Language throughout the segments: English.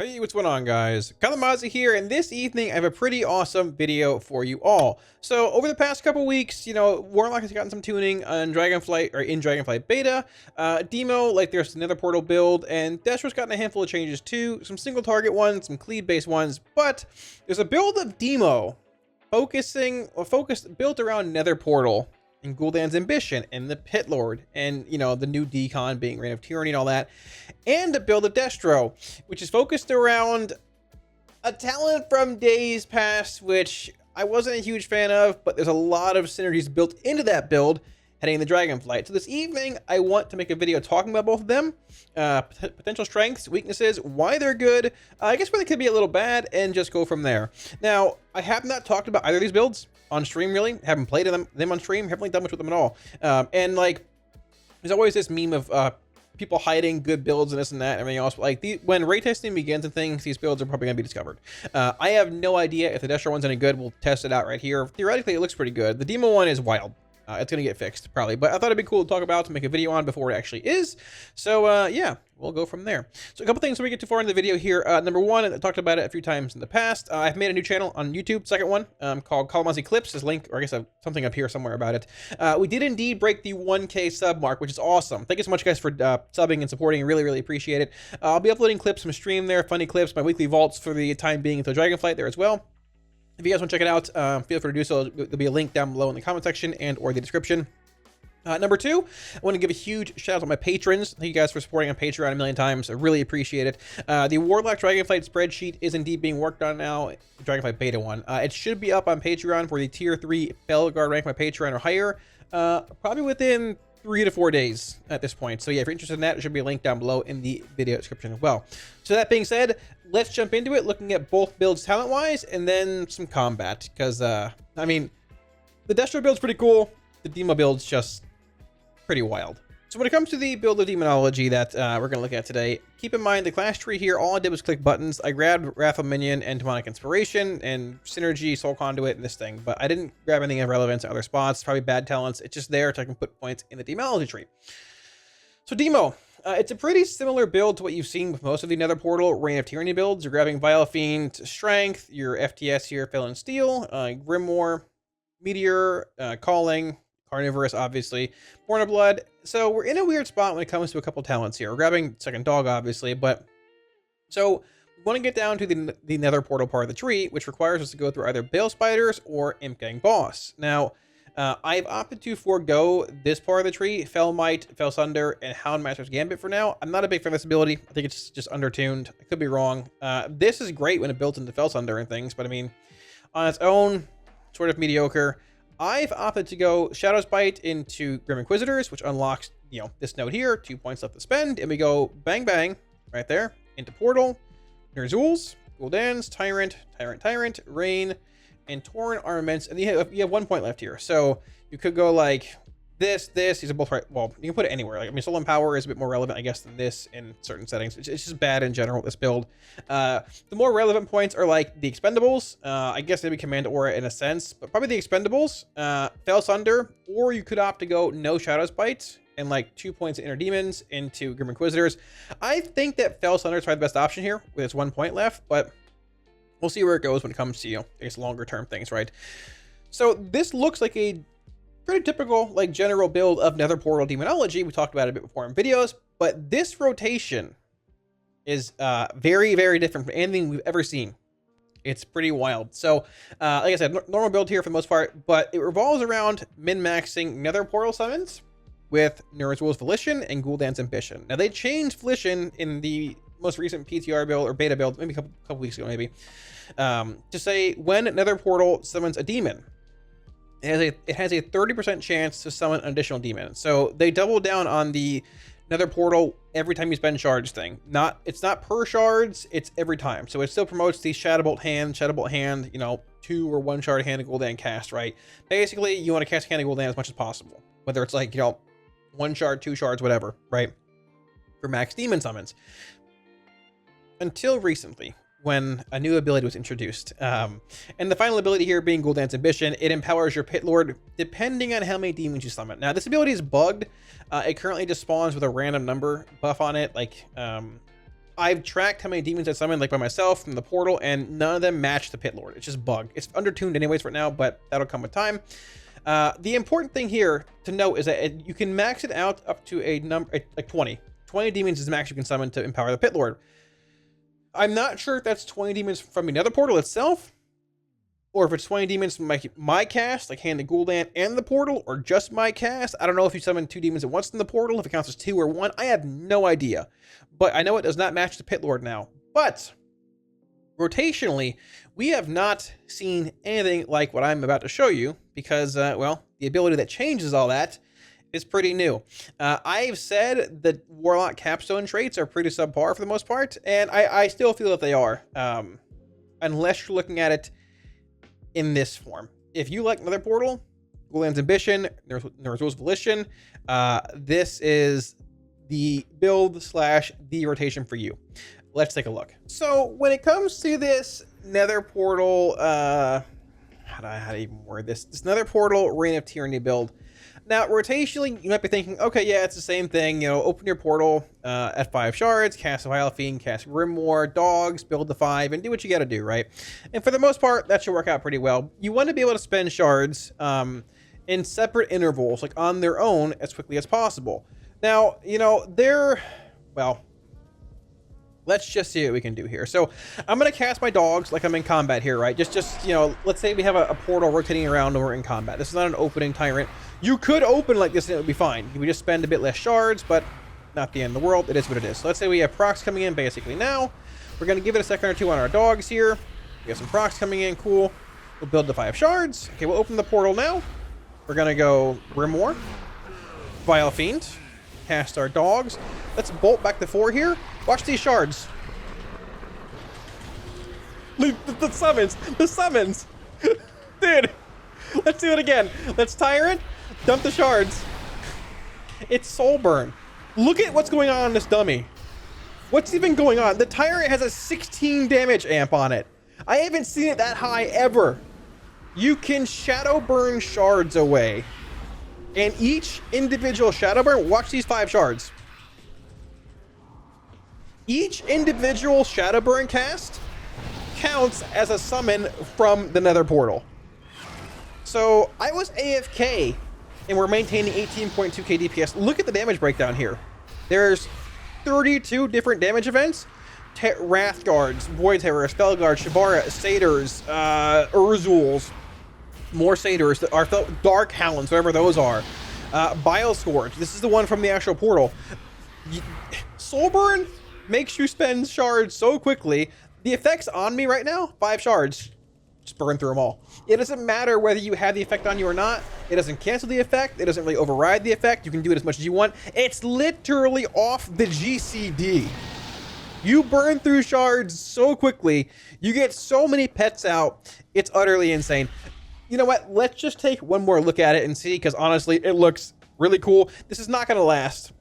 Hey, what's going on, guys? Kalamazi here, and this evening I have a pretty awesome video for you all. So, over the past couple weeks, Warlock has gotten some tuning on Dragonflight, or in Dragonflight Beta. Demo, like there's another portal build, and Destro's gotten a handful of changes too. Some single target ones, some cleave-based ones, but there's a build of Demo focused built around Nether Portal and Gul'dan's Ambition and the Pit Lord and the new decon being Reign of Tyranny and all that, and a build of Destro, which is focused around a talent from days past, which I wasn't a huge fan of, but there's a lot of synergies built into that build heading in the Dragonflight. So this evening, I want to make a video talking about both of them, potential strengths, weaknesses, why they're good, I guess where they could be a little bad, and just go from there. Now, I have not talked about either of these builds on stream, really. Haven't played them on stream, haven't really done much with them at all. And like, there's always this meme of people hiding good builds and this and that and everything else. Like, when raid testing begins and things, these builds are probably going to be discovered. I have no idea if the Destro one's any good. We'll test it out right here. Theoretically, it looks pretty good. The Demo one is wild. It's going to get fixed, probably. But I thought it'd be cool to talk about, to make a video on before it actually is. So, yeah, we'll go from there. So, a couple things before we get too far in the video here. Number one, I talked about it a few times in the past. I've made a new channel on YouTube, second one, called Kalamazi Clips. There's a link, or I guess something up here somewhere about it. We did indeed break the 1K sub mark, which is awesome. Thank you so much, guys, for subbing and supporting. Really, really appreciate it. I'll be uploading clips from stream there, funny clips, my weekly vaults for the time being until Dragonflight there as well. If you guys want to check it out, feel free to do so. There'll be a link down below in the comment section and or the description. Number two, I want to give a huge shout out to my patrons. Thank you guys for supporting on Patreon a million times. I really appreciate it. The Warlock Dragonflight spreadsheet is indeed being worked on now. Dragonflight Beta 1. It should be up on Patreon for the Tier 3 Felguard rank my Patreon or higher. Probably within 3 to 4 days at this point. So yeah, if you're interested in that, there should be a link down below in the video description as well. So that being said, let's jump into it, looking at both builds talent-wise and then some combat. Because, I mean, the Destro build's pretty cool. The Demo build's just pretty wild. So when it comes to the build of Demonology that we're going to look at today, keep in mind the class tree here, all I did was click buttons. I grabbed Wrathful Minion and Demonic Inspiration and Synergy, Soul Conduit, and this thing, but I didn't grab anything of relevance in other spots, probably bad talents. It's just there so I can put points in the Demonology tree. So Demo, it's a pretty similar build to what you've seen with most of the Nether Portal Reign of Tyranny builds. You're grabbing Vile Fiend, Strength, your FTS here, Felon Steel, Grimoire, Meteor, Calling, Carnivorous, obviously, Born of Blood. So we're in a weird spot when it comes to a couple talents here. We're grabbing Second Dog, obviously, but so we want to get down to the Nether Portal part of the tree, which requires us to go through either Bale Spiders or Imp Gang Boss. Now, I've opted to forego this part of the tree, Fellmite, Fellsunder, and Houndmaster's Gambit for now. I'm not a big fan of this ability. I think it's just undertuned. I could be wrong. This is great when it builds into Fellsunder and things, but I mean, on its own, sort of mediocre. I've opted to go Shadow's Bite into Grim Inquisitors, which unlocks, this node here, 2 points left to spend, and we go bang bang right there into Portal, Ner'zhul's, Gul'dan's, Tyrant, Rain, and Tauren armaments, and you have 1 point left here. So you could go like this. These are both right. Well, you can put it anywhere. Like, I mean, Soul and Power is a bit more relevant, I guess, than this in certain settings. It's just bad in general, this build. The more relevant points are like the Expendables. I guess maybe Command Aura in a sense, but probably the Expendables, Fellsunder, or you could opt to go no Shadow's Bite and like 2 points of Inner Demons into Grim Inquisitors. I think that Fellsunder is probably the best option here with its 1 point left, but we'll see where it goes when it comes to, I guess, longer term things, right? So this looks like a pretty typical, like, general build of Nether Portal Demonology. We talked about it a bit before in videos, but this rotation is very, very different from anything we've ever seen. It's pretty wild. So, like I said, normal build here for the most part, but it revolves around min-maxing Nether Portal summons with Ner'zhul's Volition and Gul'dan's Ambition. Now, they changed Volition in the most recent PTR build or beta build, maybe a couple weeks ago, maybe, to say when Nether Portal summons a demon, it has a 30% chance to summon an additional demon. So they double down on the Nether Portal every time you spend shards thing. It's not per shards, it's every time. So it still promotes the Shadowbolt hand, 2 or 1 shard hand of Gul'dan cast, right? Basically, you want to cast hand of Gul'dan as much as possible. Whether it's like, 1 shard, 2 shards, whatever, right? For max demon summons. Until recently, when a new ability was introduced. And the final ability here being Gul'dan's Ambition, it empowers your Pit Lord depending on how many demons you summon. Now, this ability is bugged. It currently just spawns with a random number buff on it. Like, I've tracked how many demons I summoned, like by myself from the portal, and none of them match the Pit Lord. It's just bug. It's undertuned anyways right now, but that'll come with time. The important thing here to note is that you can max it out up to a number like 20. 20 demons is the max you can summon to empower the Pit Lord. I'm not sure if that's 20 demons from another portal itself, or if it's 20 demons from my cast, like Hand of Gul'dan and the portal, or just my cast. I don't know if you summon 2 demons at once in the portal, if it counts as 2 or 1. I have no idea. But I know it does not match the Pit Lord now. But rotationally, we have not seen anything like what I'm about to show you because, well, the ability that changes all that is pretty new. I've said that Warlock capstone traits are pretty subpar for the most part, and I still feel that they are, unless you're looking at it in this form. If you like Nether Portal, Gul'dan's Ambition, Ner'zhul's Volition, this is the build / the rotation for you. Let's take a look. So when it comes to this Nether Portal, how do I even word this? This Nether Portal Reign of Tyranny build. Now, rotationally, you might be thinking, okay, yeah, it's the same thing. You know, open your portal at 5 shards, cast a Vile Fiend, cast Grimoire, dogs, build the 5, and do what you got to do, right? And for the most part, that should work out pretty well. You want to be able to spend shards in separate intervals, like on their own, as quickly as possible. Now, you know, well, let's just see what we can do here. So I'm going to cast my dogs like I'm in combat here, right? Just you know, let's say we have a portal rotating around and we're in combat. This is not an opening tyrant. You could open like this and it would be fine. You would just spend a bit less shards, but not the end of the world. It is what it is. So let's say we have procs coming in basically now. We're going to give it a second or two on our dogs here. We got some procs coming in. Cool. We'll build the 5 shards. Okay, we'll open the portal now. We're going to go Grimoire, Vile Fiend, cast our dogs. Let's bolt back to 4 here. Watch these shards. The summons. The summons. Dude. Let's do it again. Let's Tyrant. Dump the shards. It's Soulburn. Look at what's going on this dummy. What's even going on? The Tyrant has a 16 damage amp on it. I haven't seen it that high ever. You can Shadowburn shards away. And each individual Shadowburn, watch these 5 shards. Each individual Shadowburn cast counts as a summon from the Nether Portal. So I was AFK and we're maintaining 18.2k DPS. Look at the damage breakdown here. There's 32 different damage events. Wrathguards, Void Terror, Spellguard, Shabara, Satyrs, Urzuls, more Satyrs, our Dark Hounds, whatever those are. Bile Scourge, this is the one from the actual portal. Soulburn makes you spend shards so quickly. The effects on me right now, 5 shards. Just burn through them all. It doesn't matter whether you have the effect on you or not. It doesn't cancel the effect. It doesn't really override the effect. You can do it as much as you want. It's literally off the GCD. You burn through shards so quickly. You get so many pets out. It's utterly insane. You know what? Let's just take one more look at it and see, because honestly, it looks really cool. This is not going to last.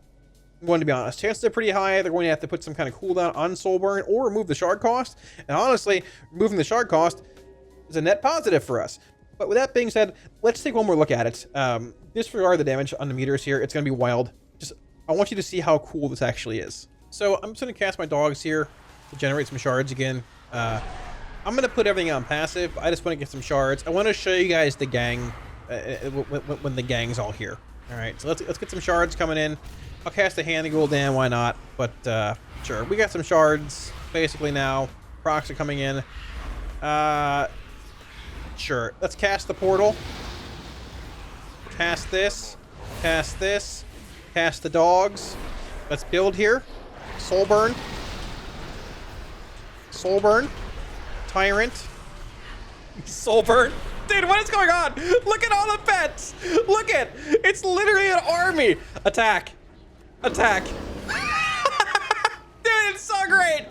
I'm going to be honest. Chances are pretty high. They're going to have to put some kind of cooldown on Soulburn or remove the shard cost. And honestly, removing the shard cost is a net positive for us. But with that being said, let's take one more look at it. Disregard the damage on the meters here. It's going to be wild. I want you to see how cool this actually is. So I'm just going to cast my dogs here to generate some shards again. I'm going to put everything on passive. I just want to get some shards. I want to show you guys the gang when the gang's all here. All right, so let's get some shards coming in. I'll cast a Hand of Gul'dan, why not? But sure, we got some shards basically now. Procs are coming in. Sure, let's cast the portal. Cast this. Cast this. Cast the dogs. Let's build here. Soulburn. Soulburn. Tyrant. Soulburn. Dude, what is going on? Look at all the pets. Look at, it's literally an army. Attack. Attack. Dude, it's so great.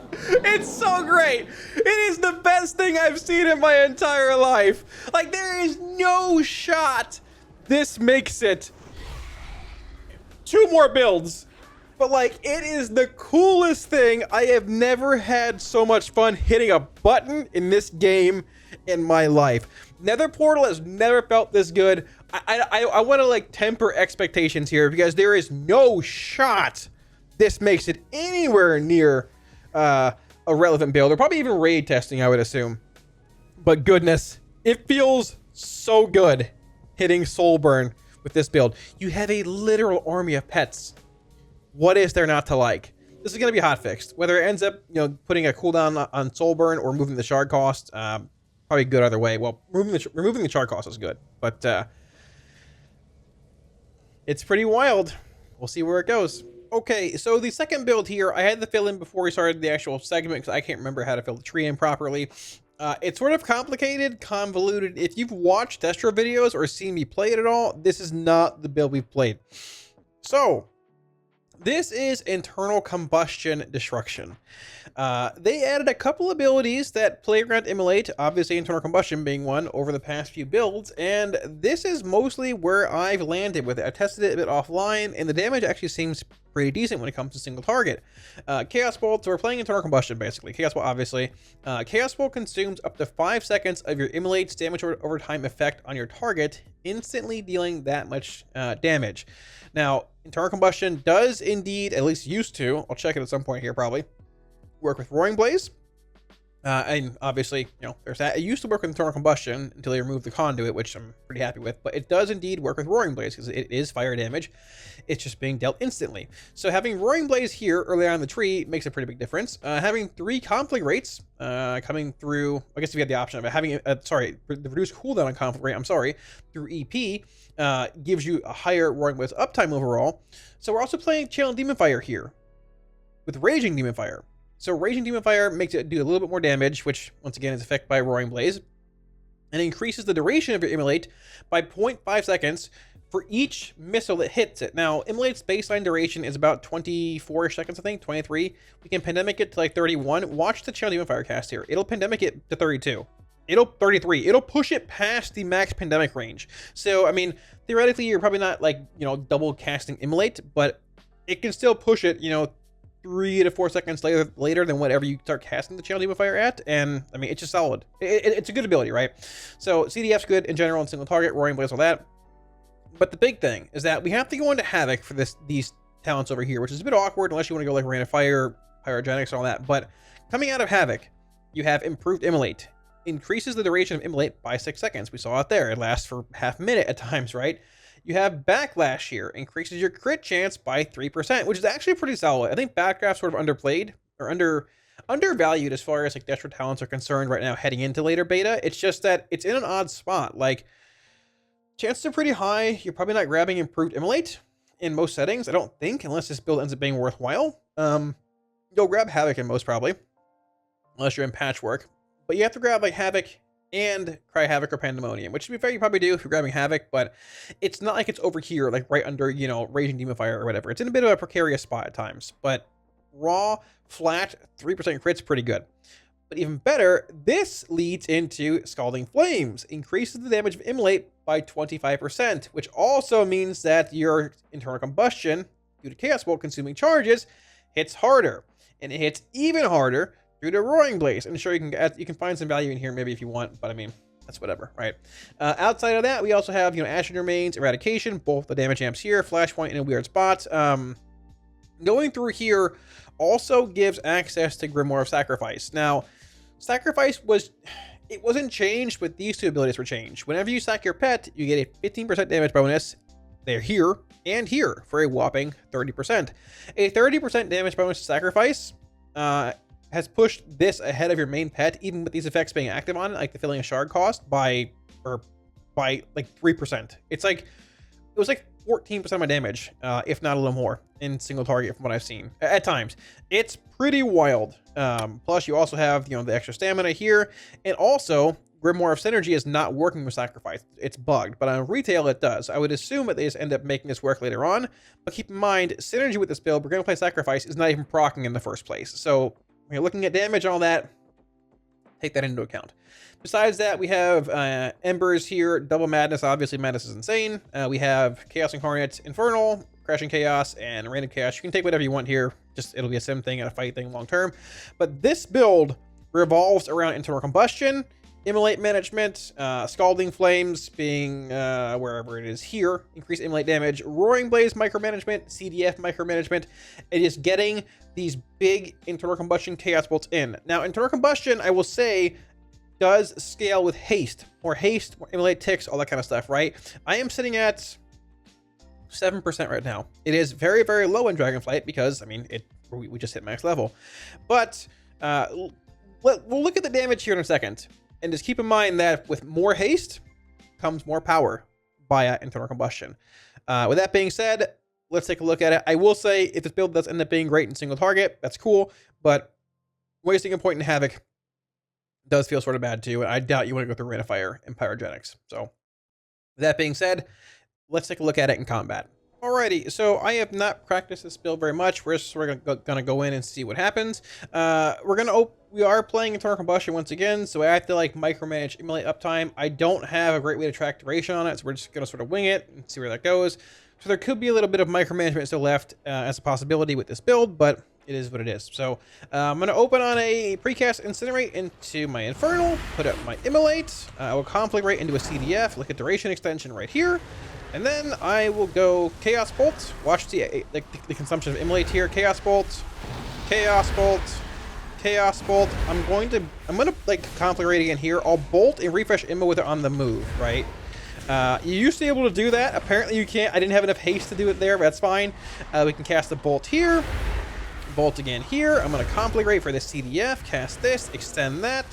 It's so great. It is the best thing I've seen in my entire life. Like, there is no shot this makes it 2 more builds. But like, it is the coolest thing. I have never had so much fun hitting a button in this game in my life. Nether Portal has never felt this good. I want to like temper expectations here because there is no shot this makes it anywhere near a relevant build, or probably even raid testing, I would assume. But goodness, it feels so good hitting Soulburn with this build. You have a literal army of pets. What is there not to like? This is going to be hotfixed. Whether it ends up, putting a cooldown on Soulburn or moving the shard cost, probably good either way. Well, removing the shard cost is good, but it's pretty wild. We'll see where it goes. Okay, so the second build here, I had to fill in before we started the actual segment because I can't remember how to fill the tree in properly. It's sort of complicated, convoluted. If you've watched Destro videos or seen me play it at all, this is not the build we've played. So, this is Internal Combustion Destruction. They added a couple abilities that Playground emulate, obviously Internal Combustion being one, over the past few builds, and this is mostly where I've landed with it. I tested it a bit offline, and the damage actually seems pretty decent when it comes to single target. Chaos Bolt, so we're playing Internal Combustion basically. Chaos Bolt, obviously. Chaos Bolt consumes up to 5 seconds of your immolate's damage over time effect on your target, instantly dealing that much damage. Now, Internal Combustion does indeed, at least used to, I'll check it at some point here probably, work with Roaring Blaze. And obviously, there's that. It used to work with Internal Combustion until they removed the conduit, which I'm pretty happy with. But it does indeed work with Roaring Blaze because it is fire damage. It's just being dealt instantly. So having Roaring Blaze here early on in the tree makes a pretty big difference. Having 3 conflict rates coming through, I guess if you had the option of it, having, the reduced cooldown on conflict rate, through EP, gives you a higher Roaring Blaze uptime overall. So we're also playing Channel Demon Fire here with Raging Demon Fire. So Raging Demon Fire makes it do a little bit more damage, which once again is affected by Roaring Blaze, and increases the duration of your immolate by 0.5 seconds for each missile that hits it. Now, immolate's baseline duration is about 24 seconds, I think, 23. We can pandemic it to like 31. Watch the Channel Demon Fire cast here. It'll pandemic it to 32. It'll 33. It'll push it past the max pandemic range. So, I mean, theoretically, you're probably not like, double casting immolate, but it can still push it, 3 to 4 seconds later than whatever you start casting the Channel Demon Fire at, and I mean it's just solid. It's a good ability, right? So CDF's good in general and single target, Roaring Blaze, all that. But the big thing is that we have to go into Havoc for these talents over here, which is a bit awkward unless you want to go like Rain of Fire, Pyrogenics, and all that. But coming out of Havoc, you have improved immolate. Increases the duration of immolate by 6 seconds. We saw it there. It lasts for half a minute at times, right? You have Backlash here, increases your crit chance by 3%, which is actually pretty solid. I think Backdraft's sort of underplayed or undervalued as far as like Destro talents are concerned right now heading into later beta. It's just that it's in an odd spot. Like, chances are pretty high. You're probably not grabbing improved immolate in most settings, I don't think, unless this build ends up being worthwhile. You'll grab Havoc in most probably, unless you're in Patchwork. But you have to grab like Havoc and Cry Havoc or Pandemonium, which to be fair, you probably do if you're grabbing Havoc, but it's not like it's over here, like right under, Raging Demon Fire or whatever. It's in a bit of a precarious spot at times, but raw, flat, 3% crit's pretty good. But even better, this leads into Scalding Flames, increases the damage of immolate by 25%, which also means that your Internal Combustion, due to Chaos Bolt consuming charges, hits harder, and it hits even harder through the Roaring Blaze. And sure, you can find some value in here maybe if you want, but I mean, that's whatever, right? Outside of that, we also have, Ashen Remains, Eradication, both the damage amps here, Flashpoint in a weird spot. Going through here also gives access to Grimoire of Sacrifice. Now, Sacrifice wasn't changed, but these 2 abilities were changed. Whenever you sack your pet, you get a 15% damage bonus. They're here and here for a whopping 30%. A 30% damage bonus to Sacrifice, has pushed this ahead of your main pet, even with these effects being active on it, like the filling a shard cost by like 3%. It was like 14% of my damage, if not a little more, in single target from what I've seen at times. It's pretty wild. Plus you also have, the extra stamina here, and also Grimoire of Synergy is not working with Sacrifice. It's bugged, but on retail it does. I would assume that they just end up making this work later on, but keep in mind, Synergy with this build, we're going to play Sacrifice, is not even proccing in the first place. So when you're looking at damage and all that, take that into account. Besides that, we have Embers here, Double Madness. Obviously, Madness is insane. We have Chaos Incarnate, Infernal, Crashing Chaos, and Random Chaos. You can take whatever you want here. Just it'll be a sim thing and a fight thing long term. But this build revolves around Internal Combustion Immolate management, Scalding Flames being wherever it is here, increase immolate damage, Roaring Blaze micromanagement, CDF micromanagement, and just getting these big internal combustion chaos bolts in. Now, internal combustion, I will say, does scale with haste, more immolate ticks, all that kind of stuff, right? I am sitting at 7% right now. It is very, very low in Dragonflight because, I mean, we just hit max level. But we'll look at the damage here in a second. And just keep in mind that with more haste comes more power via internal combustion. With that being said, let's take a look at it. I will say, if this build does end up being great in single target, that's cool. But wasting a point in Havoc does feel sort of bad too. And I doubt you want to go through Rain of Fire and Pyrogenics. So with that being said, let's take a look at it in combat. Alrighty, so I have not practiced this build very much. We're just sort of gonna go in and see what happens. We are playing internal combustion once again, so I have to like micromanage immolate uptime. I don't have a great way to track duration on it, so we're just gonna sort of wing it and see where that goes. So there could be a little bit of micromanagement still left as a possibility with this build, but it is what it is. So I'm gonna open on a precast incinerate into my infernal, put up my immolate. I will conflagrate into a CDF, look at duration extension right here. And then I will go Chaos Bolt. Watch the consumption of immolate here. Chaos Bolt, Chaos Bolt, Chaos Bolt. I'm gonna like conflagrate again here. I'll bolt and refresh immo with it on the move, right? You used to be able to do that. Apparently you can't. I didn't have enough haste to do it there, but that's fine. We can cast the bolt here. Bolt again here. I'm gonna conflagrate for this CDF. Cast this. Extend that.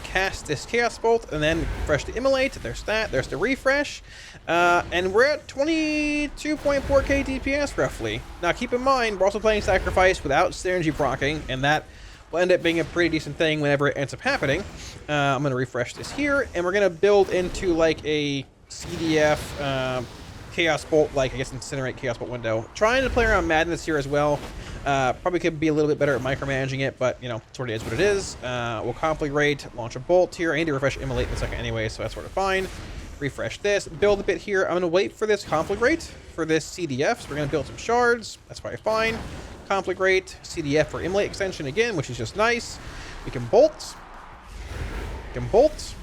Cast this Chaos Bolt, and then refresh the immolate. There's that. There's the refresh. And we're at 22.4k DPS roughly. Now keep in mind, we're also playing Sacrifice without synergy proccing, and that will end up being a pretty decent thing whenever it ends up happening. I'm going to refresh this here, and we're going to build into like a CDF Chaos Bolt, like I guess Incinerate Chaos Bolt window. Trying to play around Madness here as well. Probably could be a little bit better at micromanaging it, but you know, sort of is what it is. We'll conflagrate, launch a bolt here. I need to refresh immolate in a second anyway, so that's sort of fine. Refresh this, build a bit here. I'm going to wait for this conflagrate for this CDF. So we're going to build some shards. That's probably fine. Conflagrate, CDF for immolate extension again, which is just nice. We can bolt. We can bolt.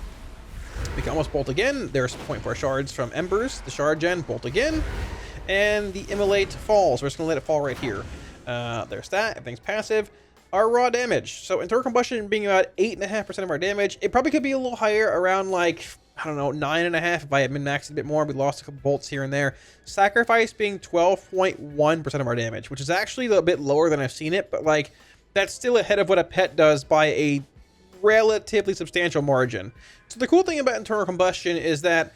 We can almost bolt again. There's 0.4 shards from Embers. The shard gen, bolt again. And the immolate falls. We're just going to let it fall right here. There's that. Everything's passive. Our raw damage. So internal combustion being about 8.5% of our damage. It probably could be a little higher, around like, I don't know, 9.5 if I had min-maxed a bit more. We lost a couple bolts here and there. Sacrifice being 12.1% of our damage, which is actually a bit lower than I've seen it, but like that's still ahead of what a pet does by a relatively substantial margin. So the cool thing about internal combustion is that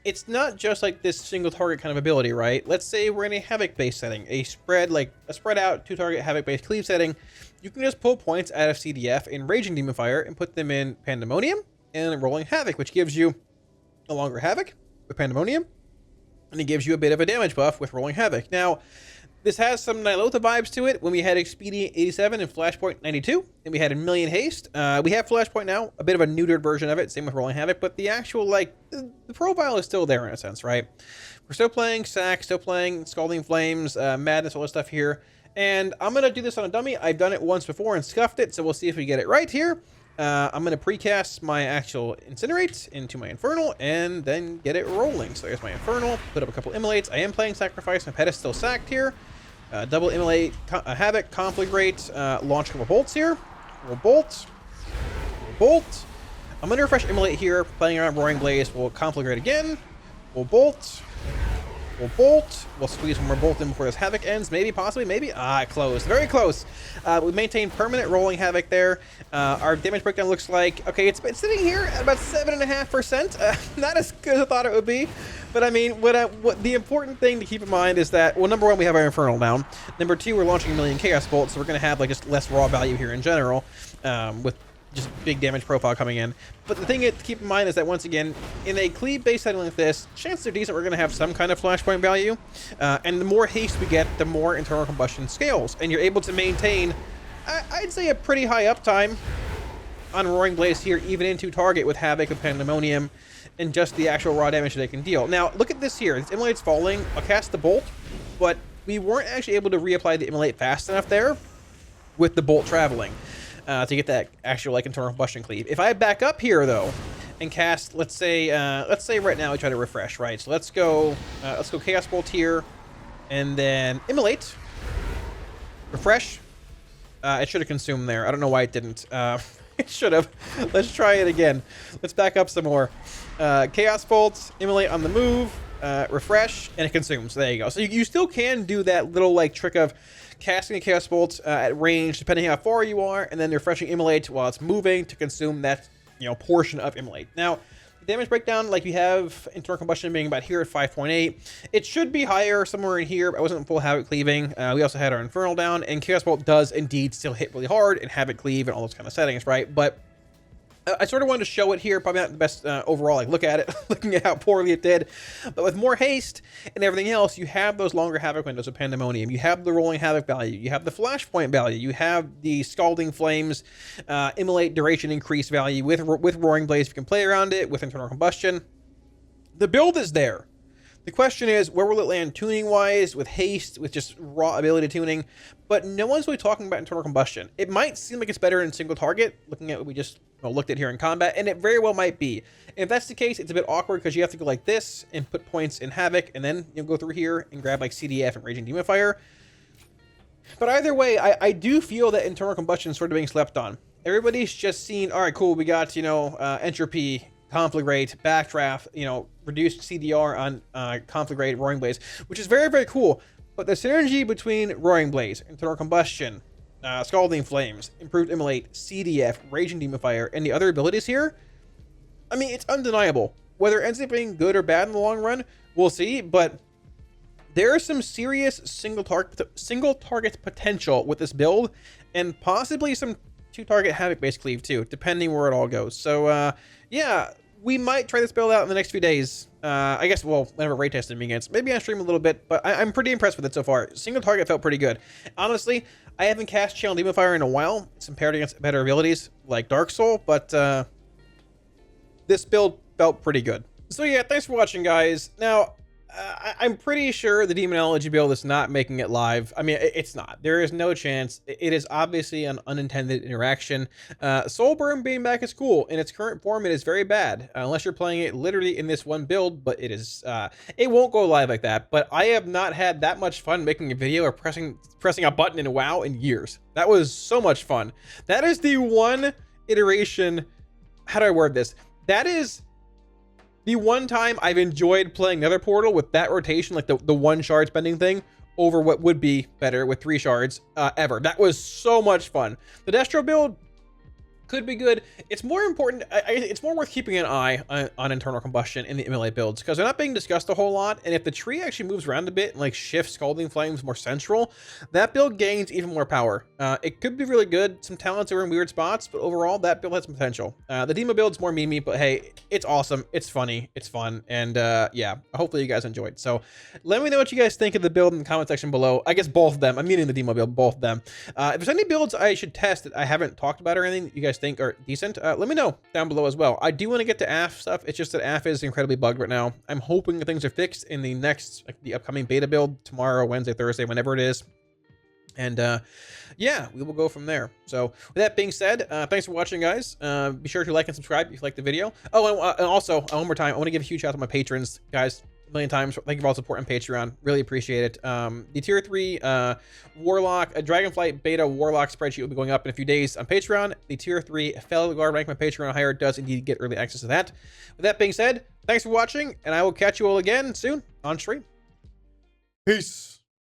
it's not just like this single target kind of ability, right? Let's say we're in a Havoc based setting, a spread out 2-target Havoc based cleave setting. You can just pull points out of CDF in Raging Demon Fire and put them in Pandemonium and Rolling Havoc, which gives you a longer Havoc with Pandemonium, and it gives you a bit of a damage buff with Rolling Havoc. Now, this has some Nilotha vibes to it when we had Expedient 87 and Flashpoint 92, and we had a million haste. We have Flashpoint now, a bit of a neutered version of it, same with Rolling Havoc, but the actual, like, the profile is still there in a sense, right? We're still playing Sack, still playing Scalding Flames, Madness, all this stuff here, and I'm going to do this on a dummy. I've done it once before and scuffed it, so we'll see if we get it right here. I'm going to precast my actual Incinerate into my Infernal and then get it rolling. So here's my Infernal, put up a couple Immolates. I am playing Sacrifice. My pet is still sacked here. Double Immolate, Havoc, Conflagrate, launch a couple bolts here. We'll bolt. We'll bolt. I'm going to refresh Immolate here, playing around Roaring Blaze. We'll Conflagrate again. We'll bolt. We'll bolt. We'll squeeze one more bolt in before this Havoc ends. Maybe, possibly, maybe. Close. Very close. We maintain permanent Rolling Havoc there. Our damage breakdown looks like, okay, it's sitting here at about 7.5%. Not as good as I thought it would be. But I mean, what the important thing to keep in mind is that, well, number one, we have our Infernal down. Number two, we're launching a million Chaos Bolts, so we're going to have like just less raw value here in general, with just big damage profile coming in. But the thing to keep in mind is that, once again, in a cleave-based setting like this, chances are decent we're going to have some kind of flashpoint value. And the more haste we get, the more internal combustion scales. And you're able to maintain, I'd say, a pretty high uptime on Roaring Blaze here, even into target with Havoc and Pandemonium, and just the actual raw damage they can deal. Now, look at this here. This Immolate's falling. I'll cast the Bolt, but we weren't actually able to reapply the Immolate fast enough there with the Bolt traveling. to get that actual like internal combustion cleave. If I back up here though and cast, let's say right now we try to refresh, right? So let's go Chaos Bolt here, and then Immolate, refresh. It should have consumed there. I don't know why it didn't. It should have. Let's try it again. Let's back up some more. Chaos Bolt, Immolate on the move, refresh, and it consumes. There you go. So you still can do that little like trick of casting a Chaos Bolt at range, depending how far you are, and then refreshing Immolate while it's moving to consume that, you know, portion of Immolate. Now, the damage breakdown, like you have internal combustion being about here at 5.8. It should be higher somewhere in here, but I wasn't full Havoc cleaving. We also had our Infernal down, and Chaos Bolt does indeed still hit really hard, and Havoc cleave and all those kind of settings, right? But I sort of wanted to show it here. Probably not the best overall, like, look at it, looking at how poorly it did. But with more haste and everything else, you have those longer Havoc windows of Pandemonium. You have the rolling Havoc value. You have the Flashpoint value. You have the Scalding Flames, Immolate duration increase value with Roaring Blaze. You can play around it with Internal Combustion. The build is there. The question is, where will it land tuning-wise, with haste, with just raw ability tuning? But no one's really talking about internal combustion. It might seem like it's better in single target, looking at what we just looked at here in combat, and it very well might be. If that's the case, it's a bit awkward because you have to go like this and put points in Havoc, and then you'll go through here and grab like CDF and Raging Demon Fire. But either way, I do feel that internal combustion is sort of being slept on. Everybody's just seen, all right, cool, we got, you know, Entropy, Conflict Rate, Backdraft, you know, reduced CDR on Conflict Rate, Roaring Blaze, which is very, very cool. But the synergy between Roaring Blaze, Internal Combustion, Scalding Flames, Improved Immolate, CDF, Raging Demon Fire, and the other abilities here, I mean, it's undeniable. Whether it ends up being good or bad in the long run, we'll see, but there is some serious single target potential with this build, and possibly some two-target Havoc-based cleave too, depending where it all goes. So, yeah, we might try this build out in the next few days. I guess, well, whenever raid testing begins. Maybe on stream a little bit, but I'm pretty impressed with it so far. Single target felt pretty good. Honestly, I haven't cast Channel Demon Fire in a while. It's compared against better abilities like Dark Soul, but this build felt pretty good. So yeah, thanks for watching, guys. Now, I'm pretty sure the Demonology build is not making it live. I mean, it's not. There is no chance. It is obviously an unintended interaction. Soulburn being back is cool. In its current form, it is very bad. Unless you're playing it literally in this one build, but it is, it won't go live like that. But I have not had that much fun making a video or pressing a button in WoW in years. That was so much fun. That is the one iteration. How do I word this? That is the one time I've enjoyed playing Nether Portal with that rotation, like the one shard spending thing, over what would be better with 3 shards ever. That was so much fun. The Destro build could be good. It's more important. It's more worth keeping an eye on internal combustion in the Immolate builds because they're not being discussed a whole lot. And if the tree actually moves around a bit and like shifts Scalding Flames more central, that build gains even more power. It could be really good. Some talents are in weird spots, but overall that build has some potential. The Demo build's more memey, but hey, it's awesome. It's funny. It's fun. And yeah, hopefully you guys enjoyed. So let me know what you guys think of the build in the comment section below. I guess both of them. I'm meaning the Demo build, both of them. If there's any builds I should test that I haven't talked about or anything that you guys think are decent, let me know down below as well. I do want to get to AF stuff. It's just that AF is incredibly bugged right now. I'm hoping that things are fixed in the next, like the upcoming beta build tomorrow, Wednesday, Thursday, whenever it is. And yeah, we will go from there. So with that being said, thanks for watching, guys. Be sure to like and subscribe if you like the video. Oh, and also one more time, I want to give a huge shout out to my patrons, guys. A million times. Thank you for all the support on Patreon. Really appreciate it. The tier 3 Warlock, a Dragonflight Beta Warlock spreadsheet will be going up in a few days on Patreon. The tier 3 Fellow Guard rank my Patreon higher does indeed get early access to that. With that being said, thanks for watching, and I will catch you all again soon on stream. Peace.